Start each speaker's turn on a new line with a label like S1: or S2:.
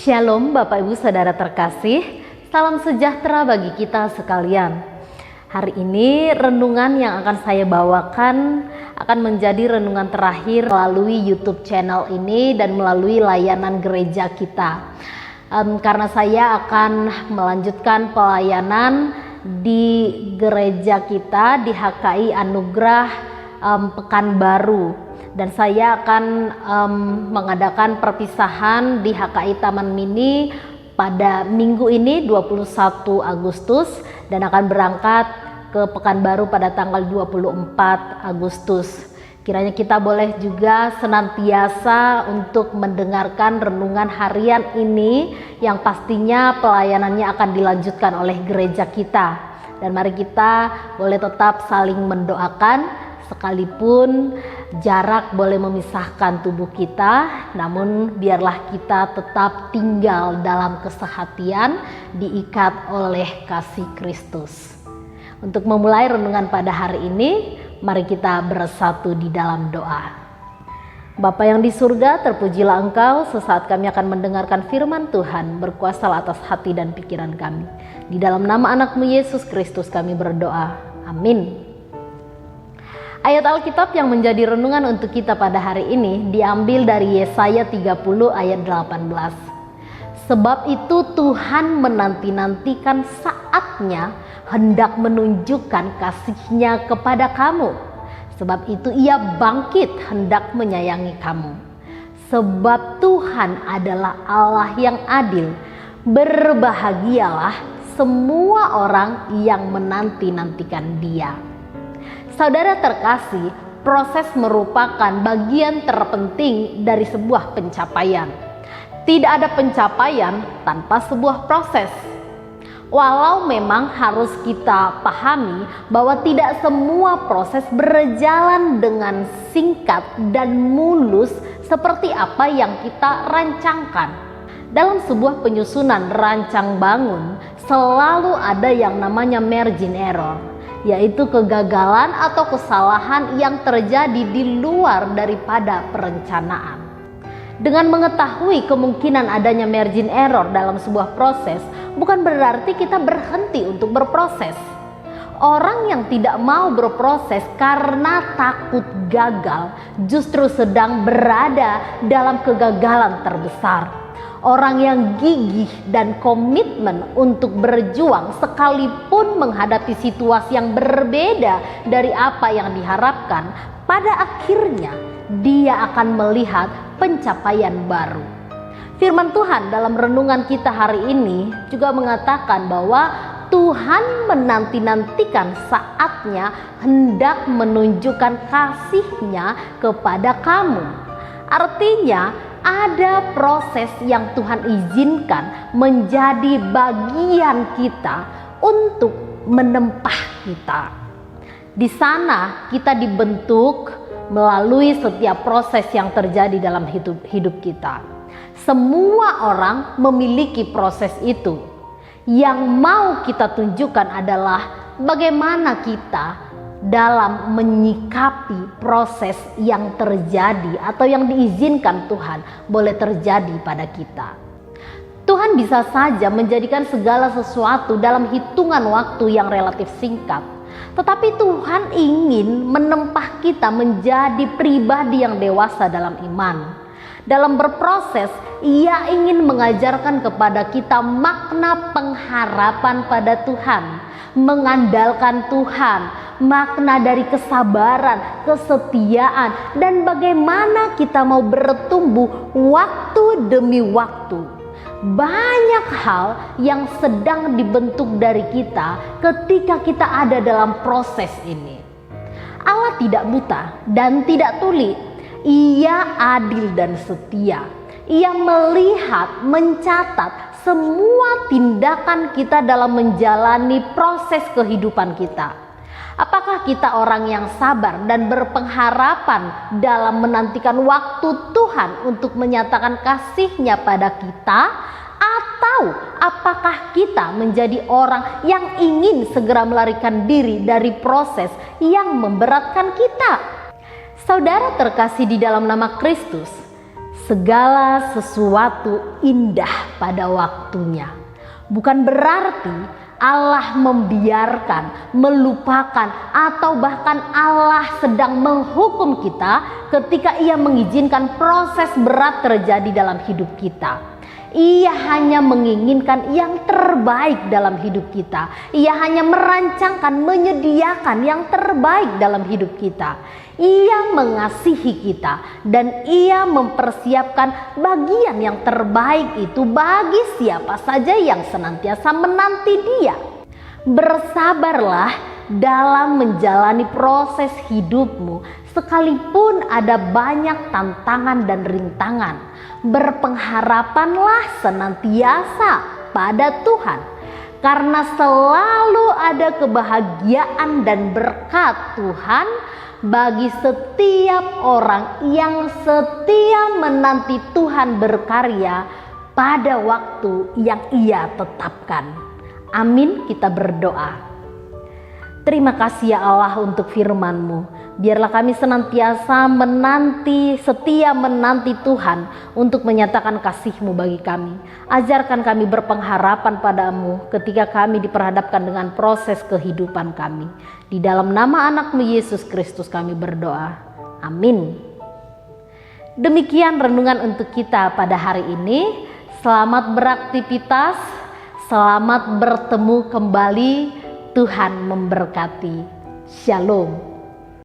S1: Shalom Bapak Ibu Saudara terkasih, salam sejahtera bagi kita sekalian. Hari ini renungan yang akan saya bawakan akan menjadi renungan terakhir melalui YouTube channel ini dan melalui layanan gereja kita. Karena saya akan melanjutkan pelayanan di gereja kita di HKI Anugerah Pekanbaru. Dan saya akan mengadakan perpisahan di HKI Taman Mini pada minggu ini 21 Agustus dan akan berangkat ke Pekanbaru pada tanggal 24 Agustus. Kiranya kita boleh juga senantiasa untuk mendengarkan renungan harian ini yang pastinya pelayanannya akan dilanjutkan oleh gereja kita. Dan mari kita boleh tetap saling mendoakan. Sekalipun jarak boleh memisahkan tubuh kita, namun biarlah kita tetap tinggal dalam kesehatian, diikat oleh kasih Kristus. Untuk memulai renungan pada hari ini, mari kita bersatu di dalam doa. Bapa yang di surga, terpujilah Engkau. Sesaat kami akan mendengarkan firman Tuhan, berkuasa atas hati dan pikiran kami. Di dalam nama anak-Mu Yesus Kristus kami berdoa. Amin. Ayat Alkitab yang menjadi renungan untuk kita pada hari ini diambil dari Yesaya 30 ayat 18. Sebab itu Tuhan menanti-nantikan saatnya hendak menunjukkan kasih-Nya kepada kamu. Sebab itu Ia bangkit hendak menyayangi kamu. Sebab Tuhan adalah Allah yang adil. Berbahagialah semua orang yang menanti-nantikan Dia. Saudara terkasih, proses merupakan bagian terpenting dari sebuah pencapaian. Tidak ada pencapaian tanpa sebuah proses. Walau memang harus kita pahami bahwa tidak semua proses berjalan dengan singkat dan mulus seperti apa yang kita rancangkan. Dalam sebuah penyusunan rancang bangun, selalu ada yang namanya margin error, yaitu kegagalan atau kesalahan yang terjadi di luar daripada perencanaan. Dengan mengetahui kemungkinan adanya margin error dalam sebuah proses, bukan berarti kita berhenti untuk berproses. Orang yang tidak mau berproses karena takut gagal, justru sedang berada dalam kegagalan terbesar. Orang yang gigih dan komitmen untuk berjuang sekalipun menghadapi situasi yang berbeda dari apa yang diharapkan, pada akhirnya dia akan melihat pencapaian baru. Firman Tuhan dalam renungan kita hari ini juga mengatakan bahwa Tuhan menanti-nantikan saatnya hendak menunjukkan kasih-Nya kepada kamu. Artinya ada proses yang Tuhan izinkan menjadi bagian kita untuk menempah kita. Di sana kita dibentuk melalui setiap proses yang terjadi dalam hidup kita. Semua orang memiliki proses itu. Yang mau kita tunjukkan adalah bagaimana kita dalam menyikapi proses yang terjadi atau yang diizinkan Tuhan boleh terjadi pada kita. Tuhan bisa saja menjadikan segala sesuatu dalam hitungan waktu yang relatif singkat. Tetapi Tuhan ingin menempah kita menjadi pribadi yang dewasa dalam iman. Dalam berproses, Ia ingin mengajarkan kepada kita makna pengharapan pada Tuhan, mengandalkan Tuhan, makna dari kesabaran, kesetiaan, dan bagaimana kita mau bertumbuh waktu demi waktu. Banyak hal yang sedang dibentuk dari kita ketika kita ada dalam proses ini. Allah tidak buta dan tidak tuli. Ia adil dan setia. Ia melihat, mencatat semua tindakan kita dalam menjalani proses kehidupan kita. Apakah kita orang yang sabar dan berpengharapan dalam menantikan waktu Tuhan untuk menyatakan kasih-Nya pada kita? Atau apakah kita menjadi orang yang ingin segera melarikan diri dari proses yang memberatkan kita? Saudara terkasih di dalam nama Kristus, segala sesuatu indah pada waktunya. Bukan berarti Allah membiarkan, melupakan, atau bahkan Allah sedang menghukum kita ketika Ia mengizinkan proses berat terjadi dalam hidup kita. Ia hanya menginginkan yang terbaik dalam hidup kita. Ia hanya merancangkan, menyediakan yang terbaik dalam hidup kita. Ia mengasihi kita dan Ia mempersiapkan bagian yang terbaik itu bagi siapa saja yang senantiasa menanti Dia. Bersabarlah dalam menjalani proses hidupmu, sekalipun ada banyak tantangan dan rintangan. Berpengharapanlah senantiasa pada Tuhan, karena selalu ada kebahagiaan dan berkat Tuhan bagi setiap orang yang setia menanti Tuhan berkarya pada waktu yang Ia tetapkan. Amin, kita berdoa. Terima kasih ya Allah untuk firman-Mu. Biarlah kami senantiasa setia menanti Tuhan untuk menyatakan kasih-Mu bagi kami. Ajarkan kami berpengharapan pada-Mu ketika kami diperhadapkan dengan proses kehidupan kami. Di dalam nama anak-Mu Yesus Kristus kami berdoa. Amin. Demikian renungan untuk kita pada hari ini. Selamat beraktivitas, selamat bertemu kembali. Tuhan memberkati. Shalom.